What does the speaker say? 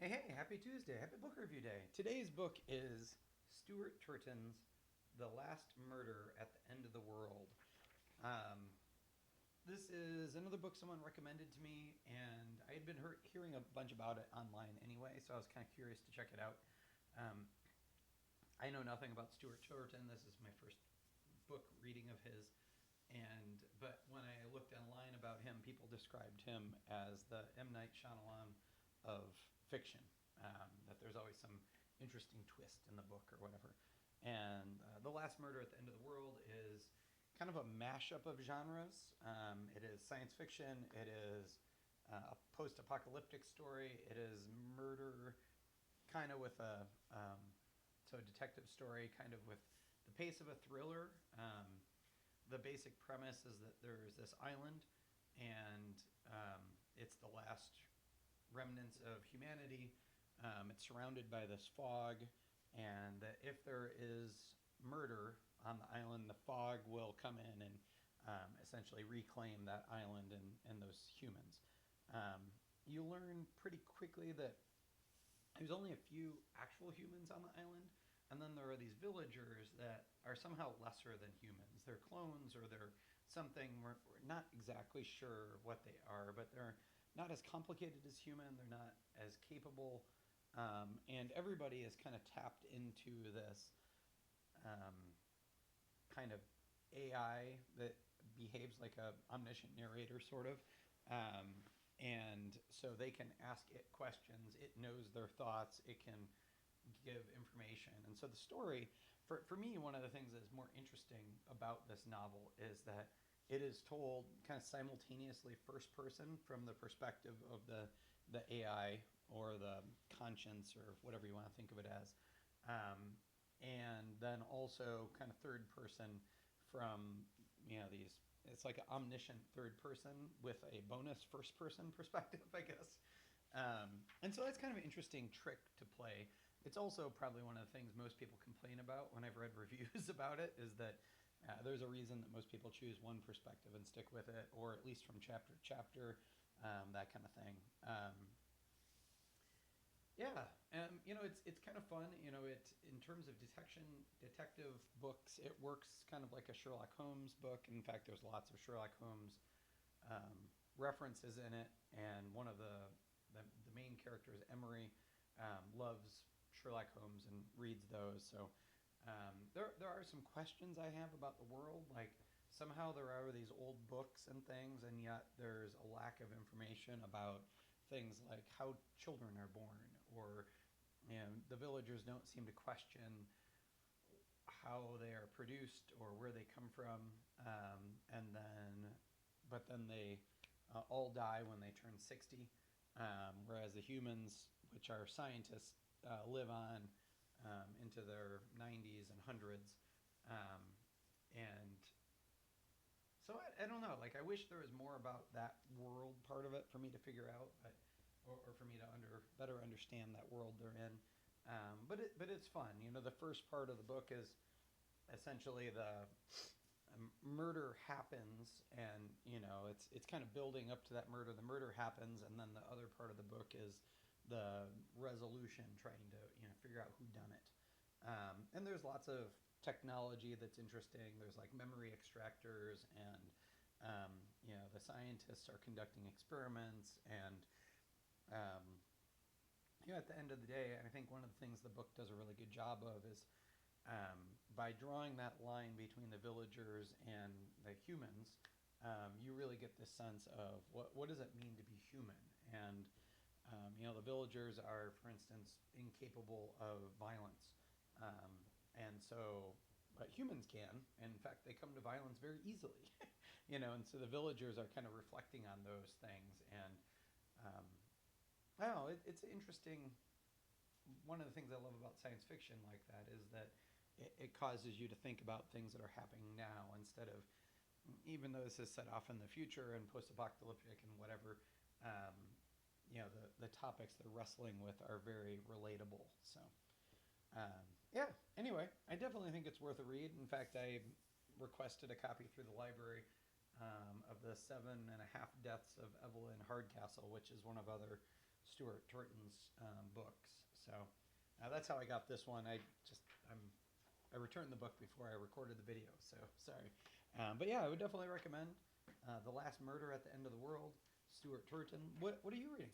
Hey, hey, happy Tuesday. Happy book review day. Today's book is Stuart Turton's The Last Murder at the End of the World. Um, this is another book someone recommended to me, and I had been hearing a bunch about it online anyway, so I was kind of curious to check it out. Um, I know nothing about Stuart Turton. This is my first book reading of his, but when I looked online about him, people described him as the M. Night Shyamalan of fiction. That there's always some interesting twist in the book or whatever. And The Last Murder at the End of the World is kind of a mashup of genres. It is science fiction. It is a post-apocalyptic story. It is murder, kind of with a detective story, kind of with the pace of a thriller. The basic premise is that there's this island, and it's the last remnants of humanity. It's surrounded by this fog, and that if there is murder on the island, the fog will come in and essentially reclaim that island and those humans. You learn pretty quickly that there's only a few actual humans on the island, and then there are these villagers that are somehow lesser than humans. They're clones or they're something. We're not exactly sure what they are, but they're not as complicated as human. They're not as capable, and everybody is kind of tapped into this um, kind of AI that behaves like a omniscient narrator, sort of. Um, and so they can ask it questions. It knows their thoughts. It can give information. And so the story, for me, one of the things that is more interesting about this novel is that it is told kind of simultaneously first person from the perspective of the AI or the conscience or whatever you want to think of it as. Um, and then also kind of third person from these, it's like an omniscient third person with a bonus first person perspective, I guess. And so that's kind of an interesting trick to play. It's also probably one of the things most people complain about when I've read reviews about it, is that there's a reason that most people choose one perspective and stick with it, or at least from chapter to chapter, that kind of thing. Yeah, it's kind of fun. It, in terms of detective books, it works kind of like a Sherlock Holmes book. In fact, there's lots of Sherlock Holmes references in it, and one of the main characters, Emery, loves Sherlock Holmes and reads those. So there are some questions I have about the world, like somehow there are these old books and things, and yet there's a lack of information about things like how children are born, or the villagers don't seem to question how they are produced or where they come from, and then but then they all die when they turn 60, whereas the humans, which are scientists, live on into their 90s and hundreds, um, and so I don't know. Like, I wish there was more about that world part of it for me to figure out, or for me to better understand that world they're in. But it's fun. The first part of the book is essentially the murder happens, and it's kind of building up to that murder. The murder happens, and then the other part of the book is the resolution, trying to figure out who done it. And there's lots of technology that's interesting. There's like memory extractors, and the scientists are conducting experiments, and um, at the end of the day, I think one of the things the book does a really good job of is, by drawing that line between the villagers and the humans, you really get this sense of what does it mean to be human. And the villagers are, for instance, incapable of violence, um, and so, but humans can. And in fact, they come to violence very easily. And so the villagers are kind of reflecting on those things. And um, wow, it's interesting. One of the things I love about science fiction like that is that it causes you to think about things that are happening now, instead of, even though this is set off in the future and post-apocalyptic and whatever, um, the topics they're wrestling with are very relatable. So yeah. Anyway, I definitely think it's worth a read. In fact, I requested a copy through the library, of the 7.5 Deaths of Evelyn Hardcastle, which is one of other Stuart Turton's books. So that's how I got this one. I returned the book before I recorded the video, so sorry. But yeah, I would definitely recommend The Last Murder at the End of the World, Stuart Turton. What are you reading?